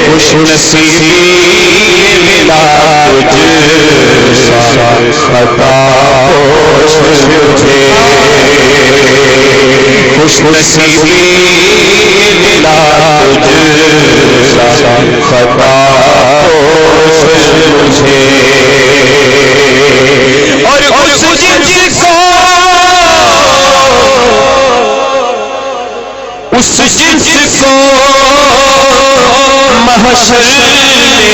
خوش نصیبی ملا تجھ خطا پوش مجھے خوش نصیبی ملا تجھ خطا پوش مجھے اور اس جس کو اس جس کو محشر میں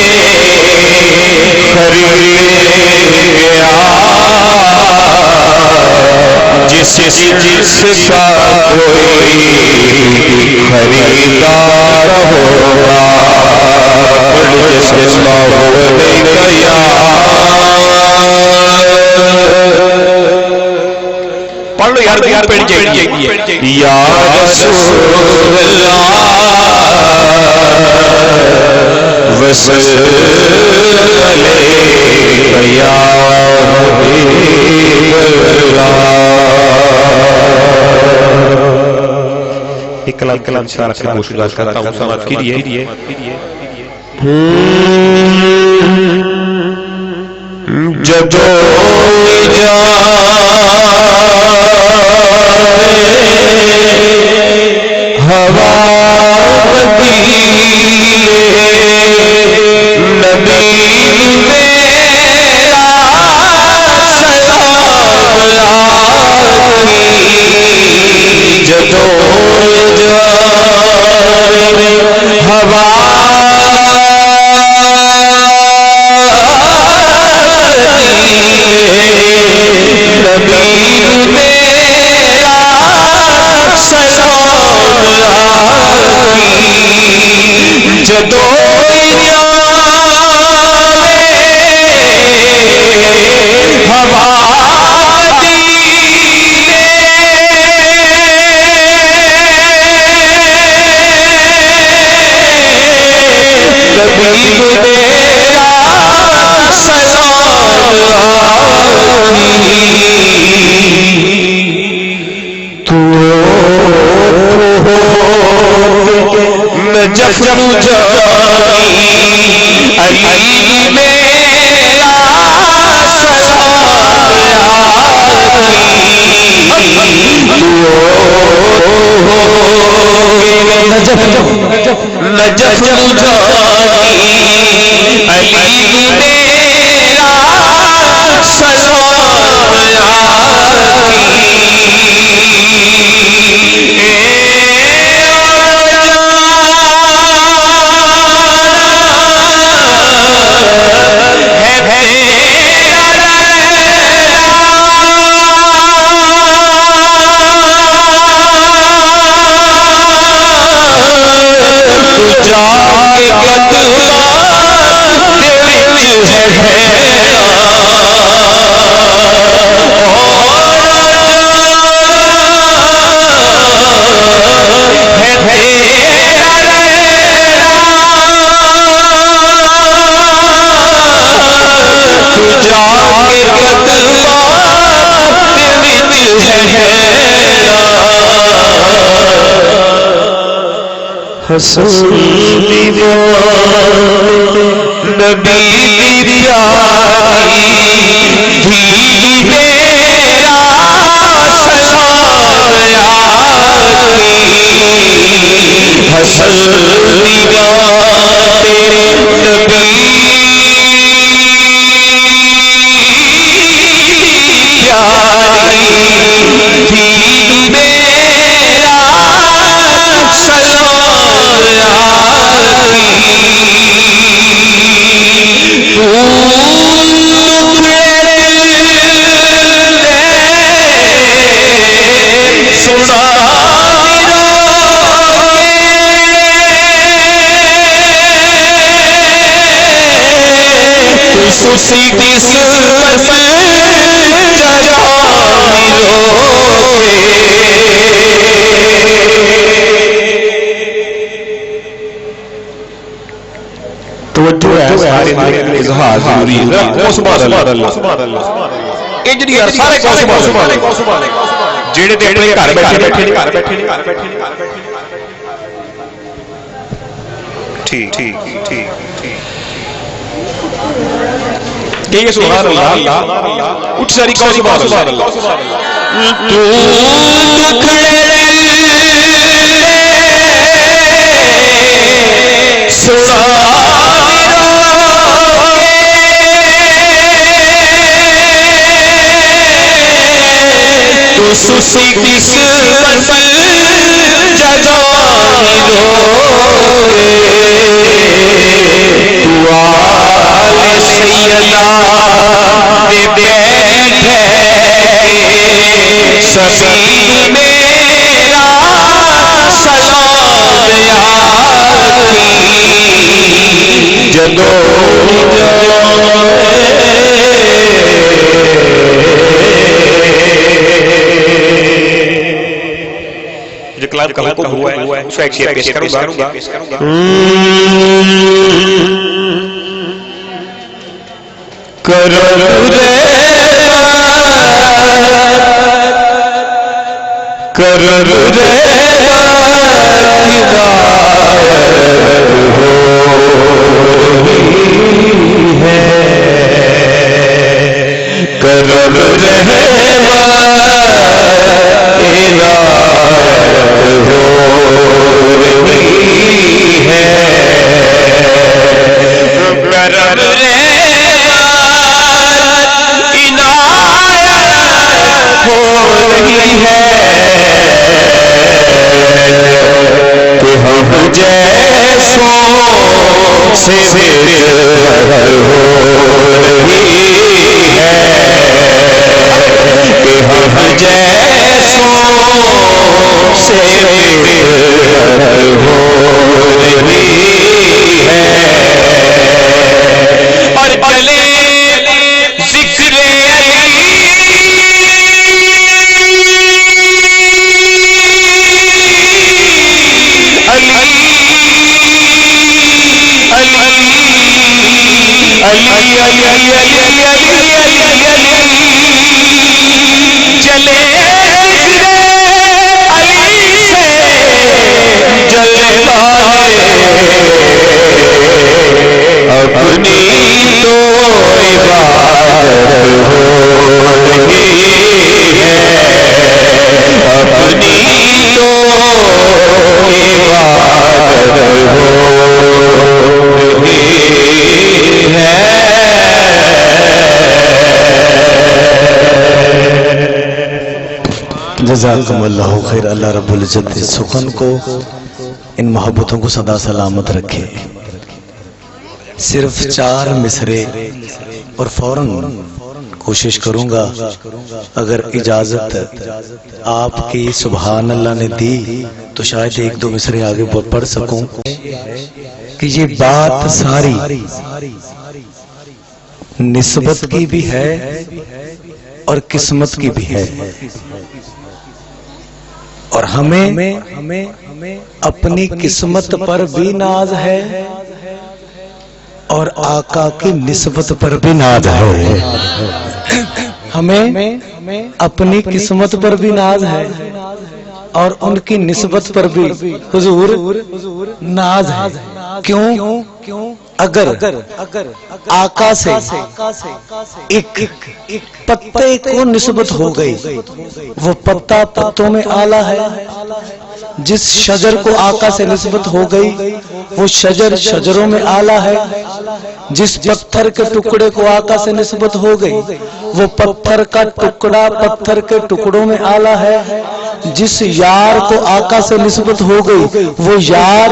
خرید گیا جس کا کوئی خریدار ہوگا پڑھ لو یار یا رسول اللہ وسلم علیک یا حبیب اللہ ایک کلام سے گوشگاز کرتا ہوں سمجھ کیجئے جدو ہوا نبی میرا سلام جدو ہوا نبی حسودی بات نبی پیاری دھی میرا سلام آتی حسودی بات نبی اسی کس اظہار ضروری ہے سبحان اللہ یہ جڑی سارے کو سبحان جڑے تے اپنے گھر بیٹھے ٹھیک ٹھیک ٹھیک ٹھیک ہے سبحان اللہ اٹھ ساری کو سبحان اللہ تو کھڑے سنا سوسی کس پل جگانی روئے تو آل سیدہ دے بیٹھے سبیل میرا سلام آتی جدو کلام کو ہوا ہے اس کا ایک شعر پیش کروں گا کرم رے کرم رے ہدایت ہو رہی ہے کرم رے جیسوں سے بہتر ہو رہی ہے کہ ہم جیسوں سے بہتر ہو رہی ہے اور چلے ذکر چلے علی سے جلے اپنی تو عبادت ہو رہی ہے اپنی تو عبادت ہو رہی ہے جزاکم اللہ خیر. اللہ رب العزت اس سخن کو ان محبتوں کو سدا سلامت رکھے. صرف 4 مصرے اور فوراً کوشش کروں گا اگر اجازت آپ کی سبحان اللہ نے دی تو شاید 1-2 مصرے آگے پڑھ سکوں کہ یہ بات ساری نسبت کی بھی ہے اور قسمت کی بھی ہے اور ہمیں اپنی قسمت پر بھی ناز ہے اور آقا کی نسبت پر بھی ناز ہے. ہمیں اپنی قسمت پر بھی ناز ہے اور ان کی نسبت پر بھی حضور ناز ہے. کیوں؟ اگر آقا سے ایک پتے کو نسبت ہو گئی، وہ پتا پتوں میں اعلیٰ ہے. جس شجر کو آقا سے نسبت ہو گئی وہ شجر شجروں میں اعلیٰ ہے. جس پتھر کے ٹکڑے کو آقا سے نسبت ہو گئی وہ پتھر کا ٹکڑا پتھر کے ٹکڑوں میں اعلیٰ ہے. جس یار کو آقا سے نسبت ہو گئی وہ یار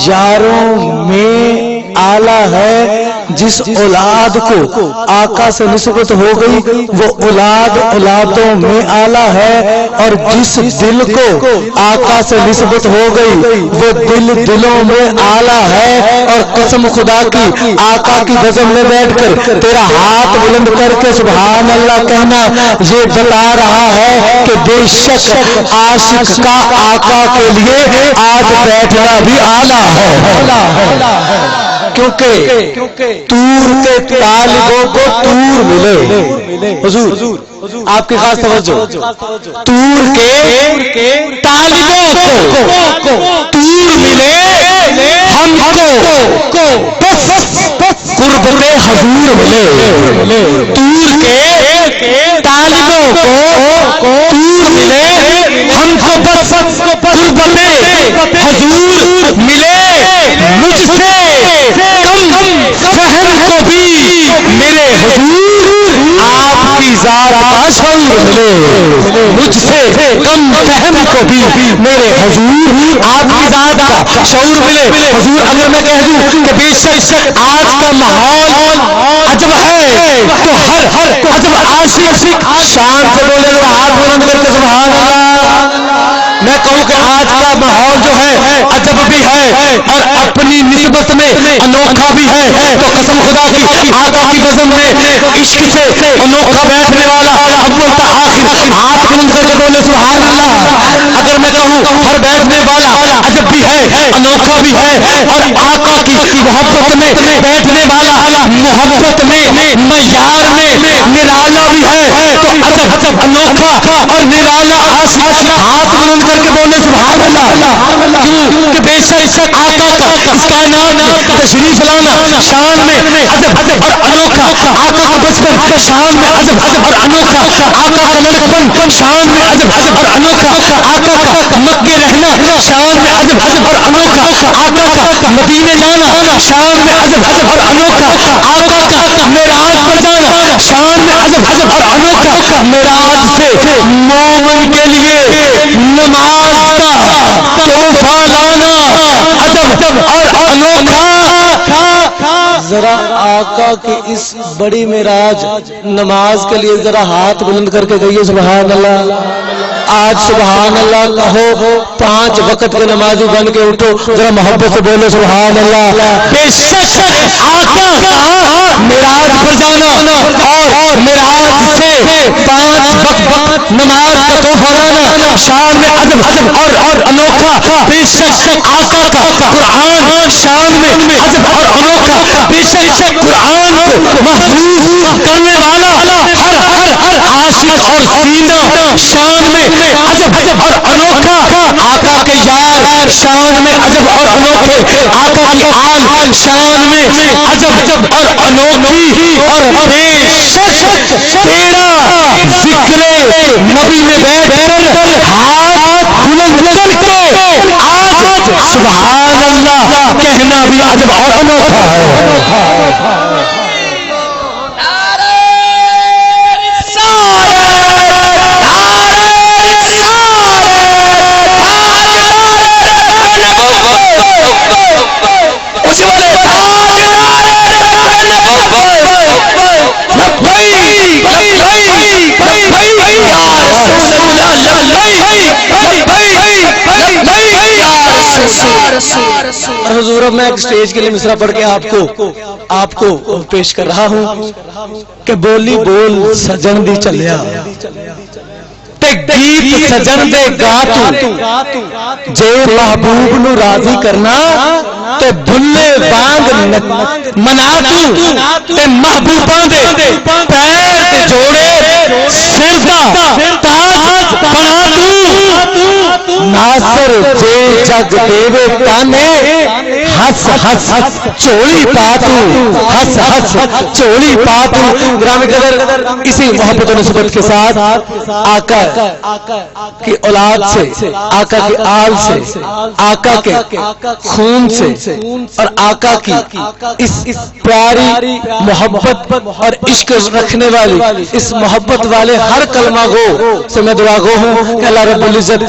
یاروں میں اعلیٰ ہے. جس اولاد کو آقا سے نسبت ہو گئی وہ اولاد اولادوں میں اعلیٰ ہے. اور جس دل کو آقا سے نسبت ہو گئی وہ دل دلوں میں اعلیٰ ہے. اور قسم خدا کی آقا کی بزم میں بیٹھ کر تیرا ہاتھ بلند کر کے سبحان اللہ کہنا یہ بتا رہا ہے کہ بے شک عاشق کا آقا کے لیے آج بیٹھنا بھی اعلیٰ ہے. کیونکہ تور کے طالبوں کو تور ملے. حضور آپ کی خاص توجہ، تور کے طالبوں کو تور ملے، ہم کو قربت حضور ملے. تور کے طالبوں کو تور ملے، ہم کو بس قربت حضور ملے. مجھ سے کم فہم کو بھی میرے حضور آپ کی ذات کا شعور ملے. مجھ سے کم فہم کو بھی میرے حضور آپ کی ذات کا شعور ملے. حضور اگر میں کہہ دوں کہ بے شک آج کا ماحول عجب ہے تو ہر عجب عاشق شان سے بولے گا ہاتھ بلند کر کے سبحان اللہ. میں کہوں کہ آج کا ماحول جو ہے عجب بھی ہے اور اپنی نسبت میں انوکھا بھی ہے. تو قسم خدا کی آقا کی بزم میں عشق سے انوکھا بیٹھنے والا اول تا آخر ہاتھ بلند کر کے بولے سبحان اللہ. اگر میں کہوں ہر بیٹھنے والا عجب بھی ہے انوکھا بھی ہے اور آقا کی محبت میں بیٹھنے والا محبت میں معیار میں نرالا بھی ہے. تو عجب انوکھا اور نرالا عاشق ہاتھ بلند کر کے بولے سبحان اللہ. کیوں کہ بے شک آقا کا اس کائنات میں تشریف لانا شان میں عجب اور انوکھا. آقا کا بچپن شان میں عجب اور انوکھا. آقا کا لڑکپن شان میں عجب اور انوکھا. آقا کا مکے رہنا شان میں عجب اور انوکھا. آقا کا مدینے جانا شان میں عجب اور انوکھا. آقا کا معراج پر جانا شان میں عجب اور انوکھا. معراج سے مومن کے لیے نماز کا تحفہ لانا عجب اور انوکھا. ذرا آقا کی اس بڑی معراج نماز کے لیے ذرا ہاتھ بلند کر کے کہیے سبحان اللہ. آج سبحان اللہ کہو 5 وقت کے نمازی بن کے اٹھو ذرا محبت سے بولو سبحان اللہ. بے شک آقا معراج پر جانا اور معراج سے 5 وقت نماز کا تحفہ لانا شان میں عجب اور انوکھا. بے شک آقا کا قرآن شان میں عجب اور انوکھا. بے شک قرآن کو محفوظ کرنے والا ہر عاشق اور سینہ شان میں عجب اور انوکھا. آقا کے یار شان میں عجب اور انوکھے. آقا کی آل شان میں عجب اور انوکھی. اور بے شک تیرا ذکر نبی میں بیٹھ کر ہاتھ بلند کر کے آج سبحان اللہ کہنا بھی عجب اور انوکھا ہے. حضور اب میں ایک سٹیج کے لیے مصرع پڑھ کے آپ کو پیش کر رہا ہوں کہ بولی بول سجن دی چلیا تے گیت سجن دے گا تو جے محبوب نو راضی کرنا تے بھلے بانگ منا تو تے محبوباں دے پیر تے جوڑے سر دا تاج بنا تو ساسر جے جگ دیوے تانے ہس ہس چولی پاتو ہس ہس چولی پاتو. گرامی قدر اسی محبت و نسبت کے ساتھ آقا کی اولاد سے، آقا کے آل سے، آقا کے خون سے اور آقا کی اس پیاری محبت اور عشق رکھنے والی اس محبت والے ہر کلمہ گو سے میں دعا گو ہوں کہ اللہ رب العزت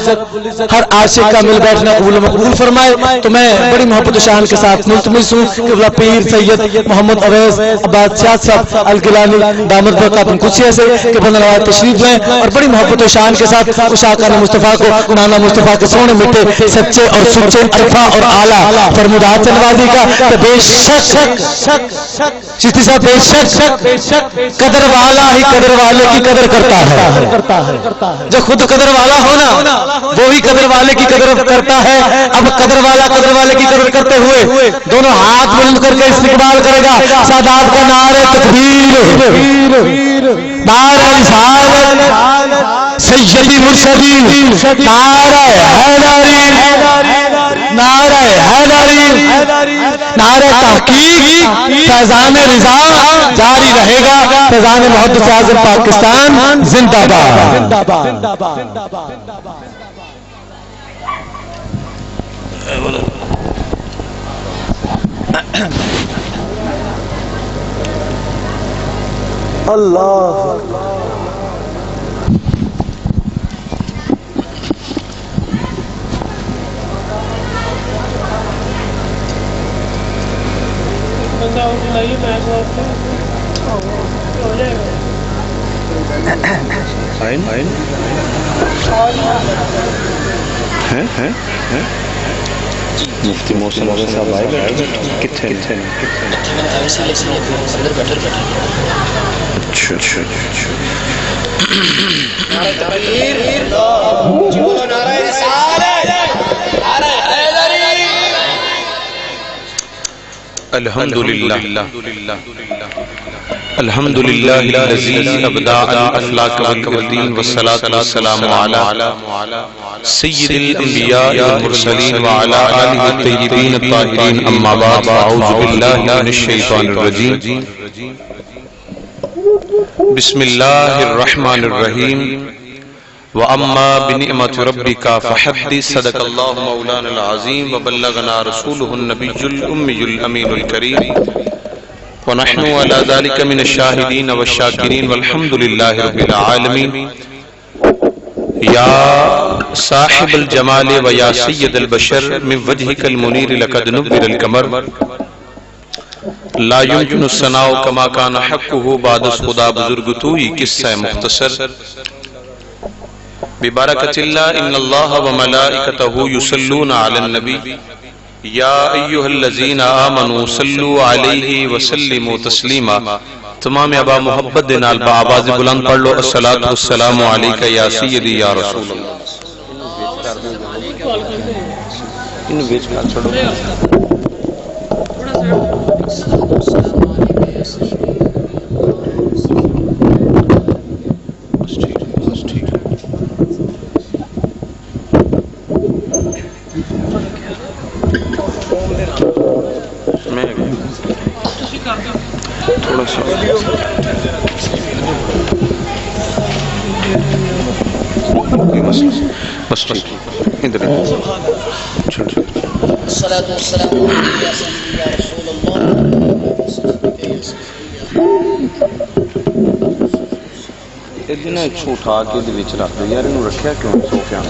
ہر عاشق کا مل بیٹھنا قبول مقبول فرمائے. تو میں بڑی محبت و شان کے ساتھ ملتمس ہوں کہ اللہ پیر سید محمد اویس عباس سیاد صاحب الگیلانی دامت برکاتہم قدسیہ سے کہ بندہ نواز تشریف لیں اور بڑی محبت و شان کے ساتھ اس آقا نے مصطفیٰ کو نانا مصطفیٰ کے سونے مٹے سچے اور سچے عرفہ اور اعلیٰ فرمودات نوازی کا کہ بے شک چشتی صاحب بے شک قدر والا ہی قدر والے کی قدر کرتا ہے. جو خود قدر والا ہونا وہی قدر والے کی قدر کرتا ہے. اب قدر والا قدر والے کی قدر کرتے ہوئے دونوں ہاتھ بلند کر کے استقبال کرے گا سادات کا نعرہ تکبیر، نعرہ رسالت، سیدی مرشدی، نعرہ حیدری، نعرہ حیدری، نعرہ تحقیق، فیضان رضا جاری رہے گا. فیضان محدث اعظم پاکستان زندہ باد. اللہ مفتی محسن صاحب آئے بیٹھے کتنے اچھا اچھا الحمدللہ الحمدللہ الذی ابدع الافلاک والدین والصلاة والسلام علی سید الانبیاء والمرسلین وعلی آلہ الطیبین الطاہرین اما بعد اعوذ باللہ من الشیطان الرجیم بسم اللہ الرحمن الرحیم وَأَمَّا بِنِعْمَةِ رَبِّكَ فَحَدِّثْ صدق اللہ مولانا العظیم وبلغنا رسولہ النبی الأمی الأمین الکریم ونحن على ذلك من الشاہدین والشاکرین والحمد للہ رب العالمین. یا صاحب الجمال و یا سید البشر من وجهك المنیر لقد نبر القمر لا يمكن الثناء كما كان حقه بعد خدا بزرگ توئی قصہ مختصر. ببرکت اللہ ان اللہ وملائکتہ یصلون علی النبی یا ایہا الذین آمنوا صلوا علیہ وسلموا تسلیما. تمام ابا محبت دینال با آواز بلند پڑھ لو الصلاۃ والسلام علیکہ یا سیدی یا رسول اللہ. ان بیچ کا چھوڑو تھوڑا سا بس ادھر الصلاة والسلام علیکہ یا سیدی یا رسول اللہ. ادنا چھوٹا کے دے وچ رکھ دے یار انہوں رکھیا کیوں سوفیاں